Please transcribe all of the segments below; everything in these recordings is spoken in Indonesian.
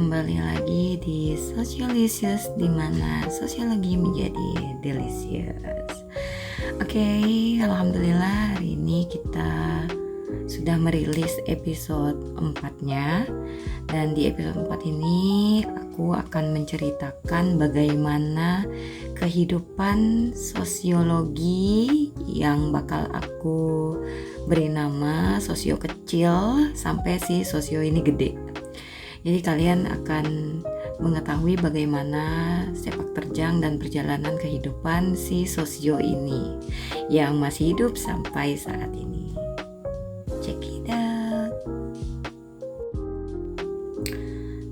kembali lagi di Socialicious, di mana sosiologi menjadi delicious. Oke, alhamdulillah hari ini kita sudah merilis episode 4-nya. Dan di episode 4 ini aku akan menceritakan bagaimana kehidupan sosiologi yang bakal aku beri nama sosio kecil sampai si sosio ini gede. Jadi kalian akan mengetahui bagaimana sepak terjang dan perjalanan kehidupan si sosio ini yang masih hidup sampai saat ini. Check it out.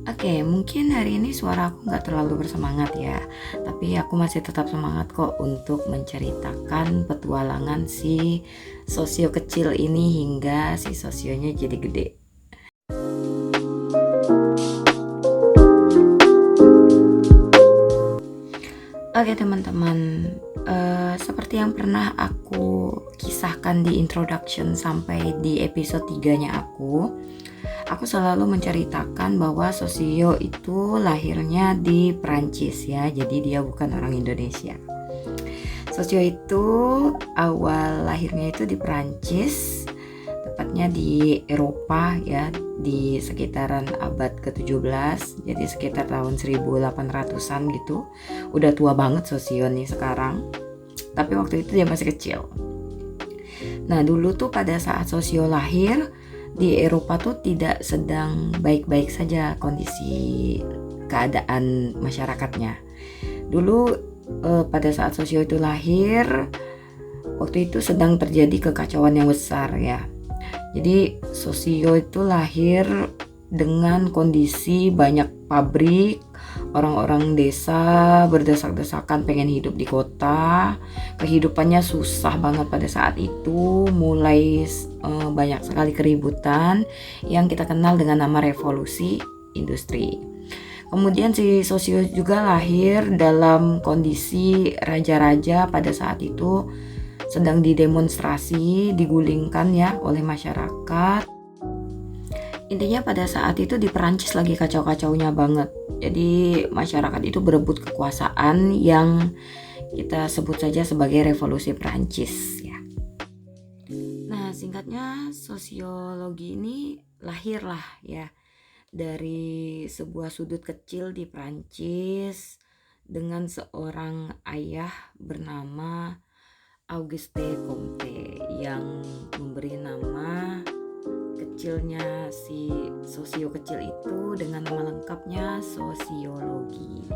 Oke, mungkin hari ini suara aku gak terlalu bersemangat ya, tapi aku masih tetap semangat kok untuk menceritakan petualangan si sosio kecil ini hingga si sosionya jadi gede. Oke teman-teman, seperti yang pernah aku kisahkan di introduction sampai di episode 3-nya aku selalu menceritakan bahwa sosio itu lahirnya di Perancis ya, jadi dia bukan orang Indonesia. Sosio itu awal lahirnya itu di Perancis, tepatnya di Eropa ya, di sekitaran abad ke-17, jadi sekitar tahun 1800-an gitu. Udah tua banget sosio nih sekarang, tapi waktu itu dia masih kecil. Nah dulu tuh pada saat sosio lahir di Eropa tuh tidak sedang baik-baik saja kondisi keadaan masyarakatnya. Dulu pada saat sosio itu lahir, waktu itu sedang terjadi kekacauan yang besar ya. Jadi sosio itu lahir dengan kondisi banyak pabrik, orang-orang desa berdesak-desakan pengen hidup di kota. Kehidupannya susah banget pada saat itu, mulai banyak sekali keributan yang kita kenal dengan nama revolusi industri. Kemudian si sosio juga lahir dalam kondisi raja-raja pada saat itu sedang didemonstrasi, digulingkan ya oleh masyarakat. Intinya pada saat itu di Perancis lagi kacau-kacaunya banget. Jadi masyarakat itu berebut kekuasaan yang kita sebut saja sebagai revolusi Perancis ya. Nah, singkatnya sosiologi ini lahirlah ya dari sebuah sudut kecil di Perancis dengan seorang ayah bernama Auguste Comte yang memberi nama kecilnya si sosio kecil itu dengan nama lengkapnya sosiologi.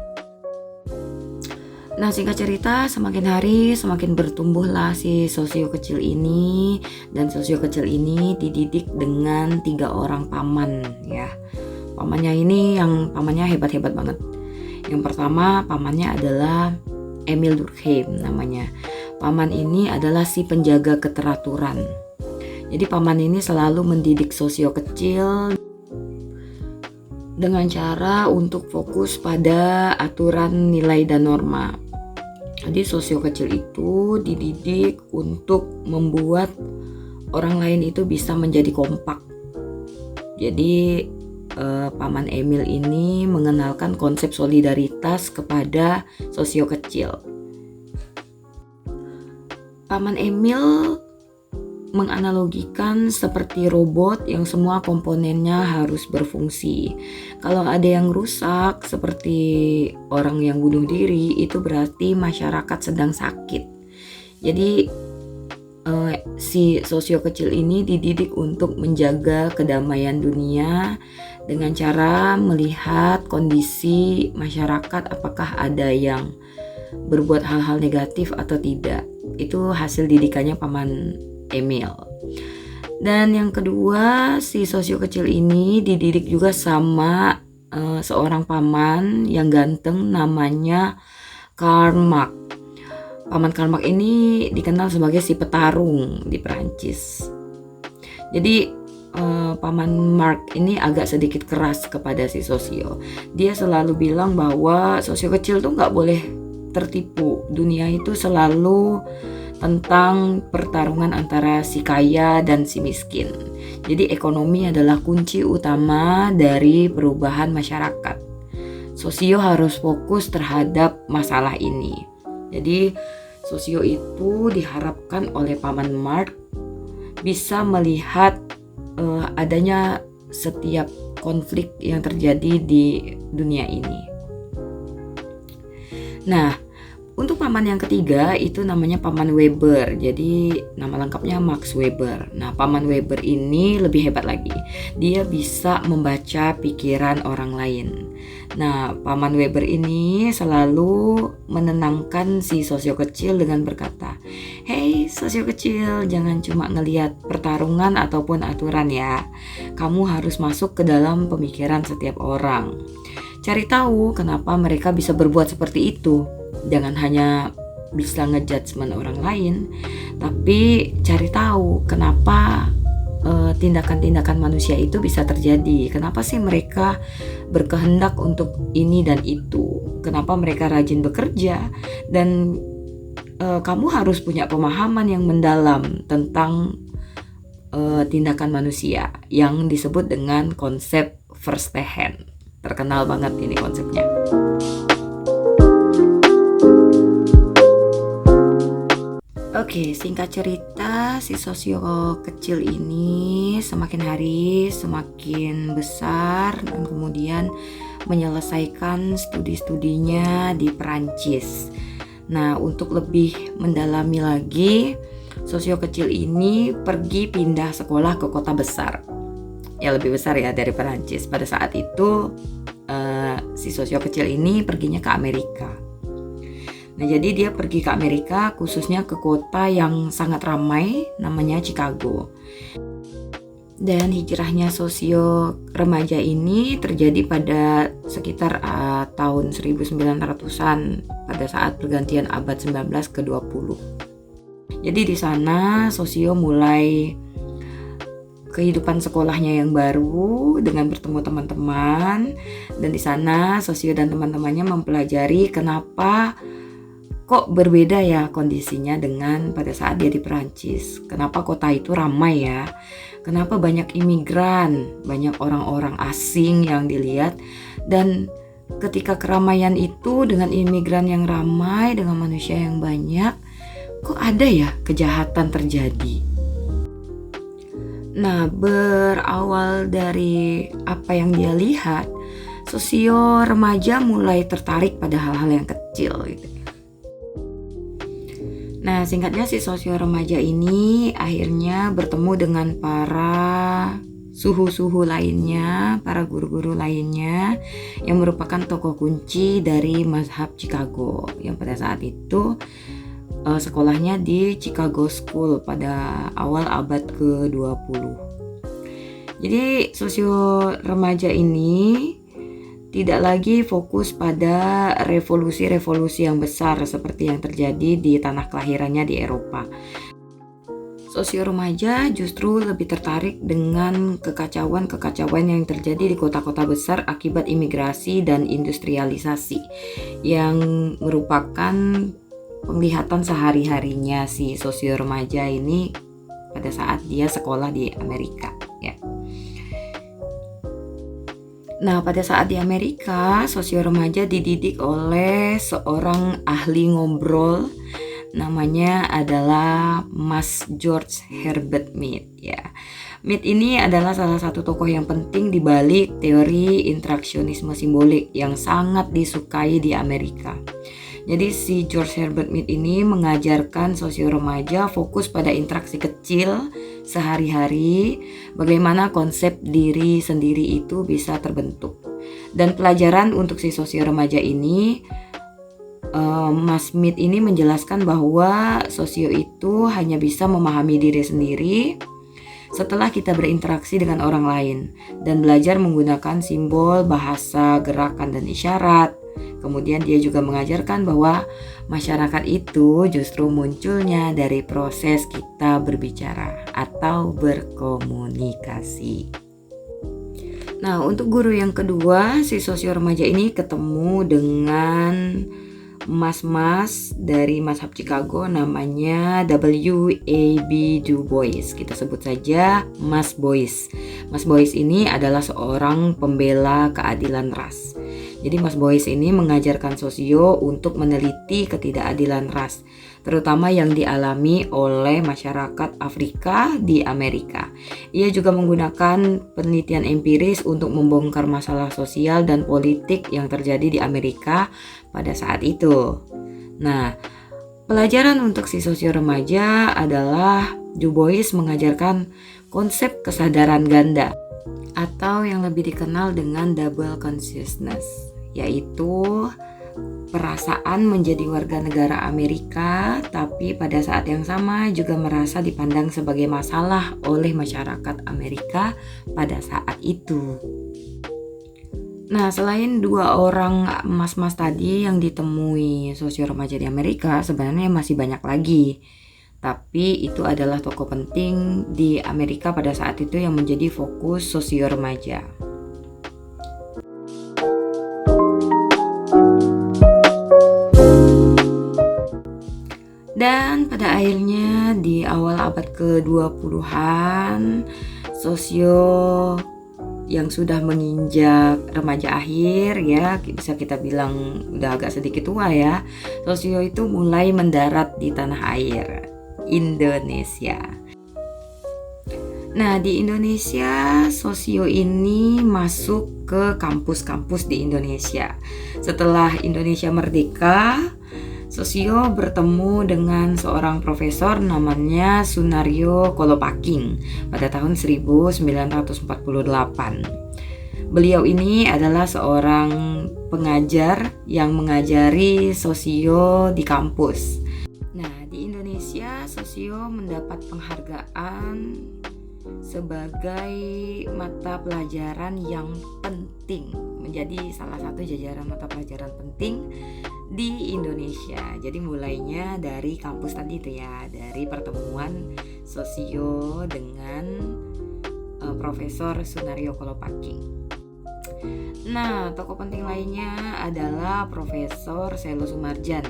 Nah singkat cerita, semakin hari semakin bertumbuhlah si sosio kecil ini, dan sosio kecil ini dididik dengan 3 orang paman ya. Pamannya ini yang pamannya hebat-hebat banget. Yang pertama pamannya adalah Emile Durkheim namanya. Paman ini adalah si penjaga keteraturan. Jadi paman ini selalu mendidik sosio kecil dengan cara untuk fokus pada aturan nilai dan norma. Jadi sosio kecil itu dididik untuk membuat orang lain itu bisa menjadi kompak. Jadi paman Emil ini mengenalkan konsep solidaritas kepada sosio kecil. Paman Emil menganalogikan seperti robot yang semua komponennya harus berfungsi. Kalau ada yang rusak seperti orang yang bunuh diri, itu berarti masyarakat sedang sakit. Jadi si sosio kecil ini dididik untuk menjaga kedamaian dunia dengan cara melihat kondisi masyarakat, apakah ada yang berbuat hal-hal negatif atau tidak. Itu hasil didikannya paman Emil. Dan yang kedua, si sosio kecil ini dididik juga sama seorang paman yang ganteng namanya Karl Marx. Paman Karl Marx ini dikenal sebagai si petarung di Perancis. Jadi paman Marx ini agak sedikit keras kepada si sosio. Dia selalu bilang bahwa sosio kecil tuh gak boleh tertipu. Dunia itu selalu tentang pertarungan antara si kaya dan si miskin. Jadi ekonomi adalah kunci utama dari perubahan masyarakat. Sosio harus fokus terhadap masalah ini. Jadi sosio itu diharapkan oleh Paman Mark bisa melihat adanya setiap konflik yang terjadi di dunia ini. Nah, untuk paman yang ketiga itu namanya Paman Weber. Jadi nama lengkapnya Max Weber. Nah, Paman Weber ini lebih hebat lagi. Dia bisa membaca pikiran orang lain. Nah, Paman Weber ini selalu menenangkan si sosio kecil dengan berkata, "Hei sosio kecil, jangan cuma ngelihat pertarungan ataupun aturan ya. Kamu harus masuk ke dalam pemikiran setiap orang. Cari tahu kenapa mereka bisa berbuat seperti itu. Jangan hanya bisa ngejudgement orang lain, tapi cari tahu kenapa tindakan-tindakan manusia itu bisa terjadi. Kenapa sih mereka berkehendak untuk ini dan itu? Kenapa mereka rajin bekerja? Dan kamu harus punya pemahaman yang mendalam tentang tindakan manusia yang disebut dengan konsep first hand. Terkenal banget ini konsepnya. Oke, singkat cerita, si sosio kecil ini semakin hari semakin besar dan kemudian menyelesaikan studi-studinya di Perancis. Nah, untuk lebih mendalami lagi, sosio kecil ini pergi pindah sekolah ke kota besar. Ya, lebih besar ya dari Perancis. Pada saat itu si sosio kecil ini perginya ke Amerika. Nah, jadi dia pergi ke Amerika, khususnya ke kota yang sangat ramai, namanya Chicago. Dan hijrahnya sosio remaja ini terjadi pada sekitar tahun 1900-an, pada saat pergantian abad 19 ke 20. Jadi di sana sosio mulai kehidupan sekolahnya yang baru dengan bertemu teman-teman, dan di sana sosio dan teman-temannya mempelajari kenapa kok berbeda ya kondisinya dengan pada saat dia di Perancis. Kenapa kota itu ramai ya? Kenapa banyak imigran, banyak orang-orang asing yang dilihat, dan ketika keramaian itu dengan imigran yang ramai, dengan manusia yang banyak, kok ada ya kejahatan terjadi? Nah, berawal dari apa yang dia lihat, sosio remaja mulai tertarik pada hal-hal yang kecil gitu. Nah, singkatnya si sosio remaja ini akhirnya bertemu dengan para suhu-suhu lainnya, para guru-guru lainnya yang merupakan tokoh kunci dari mazhab Chicago yang pada saat itu sekolahnya di Chicago School pada awal abad ke-20. Jadi sosio remaja ini tidak lagi fokus pada revolusi-revolusi yang besar seperti yang terjadi di tanah kelahirannya di Eropa. Sosio remaja justru lebih tertarik dengan kekacauan-kekacauan yang terjadi di kota-kota besar akibat imigrasi dan industrialisasi yang merupakan penglihatan sehari-harinya si sosio remaja ini pada saat dia sekolah di Amerika ya. Nah, pada saat di Amerika, sosio remaja dididik oleh seorang ahli ngobrol, namanya adalah Mas George Herbert Mead ya. Mead ini adalah salah satu tokoh yang penting di balik teori interaksionisme simbolik yang sangat disukai di Amerika. Jadi si George Herbert Mead ini mengajarkan sosio remaja fokus pada interaksi kecil sehari-hari, bagaimana konsep diri sendiri itu bisa terbentuk. Dan pelajaran untuk si sosio remaja ini, Mas Mead ini menjelaskan bahwa sosio itu hanya bisa memahami diri sendiri setelah kita berinteraksi dengan orang lain dan belajar menggunakan simbol, bahasa, gerakan, dan isyarat. Kemudian dia juga mengajarkan bahwa masyarakat itu justru munculnya dari proses kita berbicara atau berkomunikasi. Nah, untuk guru yang kedua, si sosio remaja ini ketemu dengan mas-mas dari mazhab Chicago namanya W.A.B. Du Bois. Kita sebut saja Mas Bois. Mas Bois ini adalah seorang pembela keadilan ras. Jadi Mas Bois ini mengajarkan sosio untuk meneliti ketidakadilan ras, terutama yang dialami oleh masyarakat Afrika di Amerika. Ia juga menggunakan penelitian empiris untuk membongkar masalah sosial dan politik yang terjadi di Amerika pada saat itu. Nah, pelajaran untuk si sosio remaja adalah Du Bois mengajarkan konsep kesadaran ganda atau yang lebih dikenal dengan double consciousness, yaitu perasaan menjadi warga negara Amerika tapi pada saat yang sama juga merasa dipandang sebagai masalah oleh masyarakat Amerika pada saat itu. Nah, selain dua orang mas-mas tadi yang ditemui sosio remaja di Amerika, sebenarnya masih banyak lagi. Tapi itu adalah tokoh penting di Amerika pada saat itu yang menjadi fokus sosio remaja. Dan pada akhirnya di awal abad ke-20-an, sosio yang sudah menginjak remaja akhir, ya bisa kita bilang udah agak sedikit tua ya, sosio itu mulai mendarat di tanah air Indonesia. Nah, di Indonesia sosio ini masuk ke kampus-kampus di Indonesia. Setelah Indonesia merdeka, sosio bertemu dengan seorang profesor namanya Sunaryo Kolopaking pada tahun 1948. Beliau ini adalah seorang pengajar yang mengajari sosio di kampus. Nah, di Indonesia sosio mendapat penghargaan sebagai mata pelajaran yang penting, menjadi salah satu jajaran mata pelajaran penting di Indonesia. Jadi mulainya dari kampus tadi itu ya, dari pertemuan sosio dengan Profesor Sunaryo Kolopaking. Nah, tokoh penting lainnya adalah Profesor Selo Sumarjan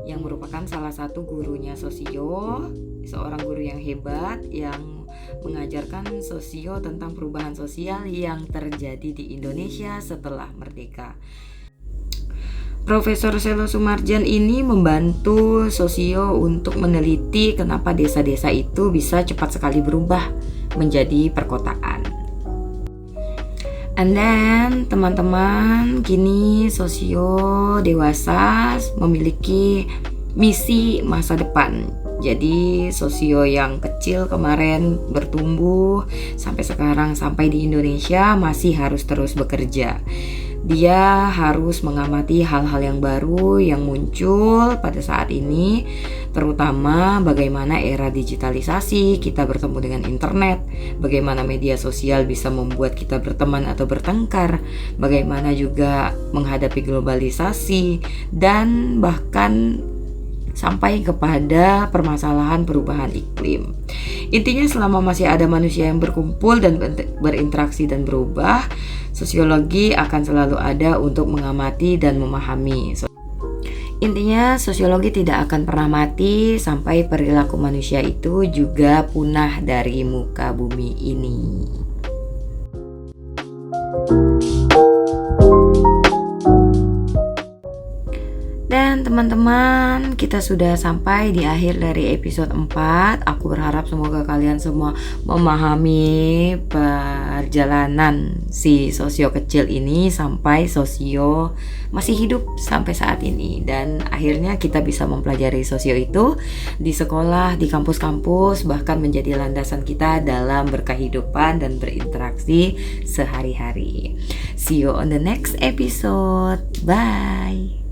yang merupakan salah satu gurunya sosio, seorang guru yang hebat yang mengajarkan sosio tentang perubahan sosial yang terjadi di Indonesia setelah merdeka. Profesor Selo Sumarjan ini membantu sosio untuk meneliti kenapa desa-desa itu bisa cepat sekali berubah menjadi perkotaan. And then teman-teman, kini sosio dewasa memiliki misi masa depan. Jadi sosio yang kecil kemarin bertumbuh sampai sekarang, sampai di Indonesia masih harus terus bekerja. Dia harus mengamati hal-hal yang baru yang muncul pada saat ini, terutama bagaimana era digitalisasi, kita bertemu dengan internet, bagaimana media sosial bisa membuat kita berteman atau bertengkar, bagaimana juga menghadapi globalisasi, dan bahkan sampai kepada permasalahan perubahan iklim. Intinya selama masih ada manusia yang berkumpul dan berinteraksi dan berubah, sosiologi akan selalu ada untuk mengamati dan memahami. Intinya sosiologi tidak akan pernah mati sampai perilaku manusia itu juga punah dari muka bumi ini. Dan teman-teman, kita sudah sampai di akhir dari episode 4. Aku berharap semoga kalian semua memahami perjalanan si sosio kecil ini sampai sosio masih hidup sampai saat ini. Dan akhirnya kita bisa mempelajari sosio itu di sekolah, di kampus-kampus, bahkan menjadi landasan kita dalam berkehidupan dan berinteraksi sehari-hari. See you on the next episode. Bye.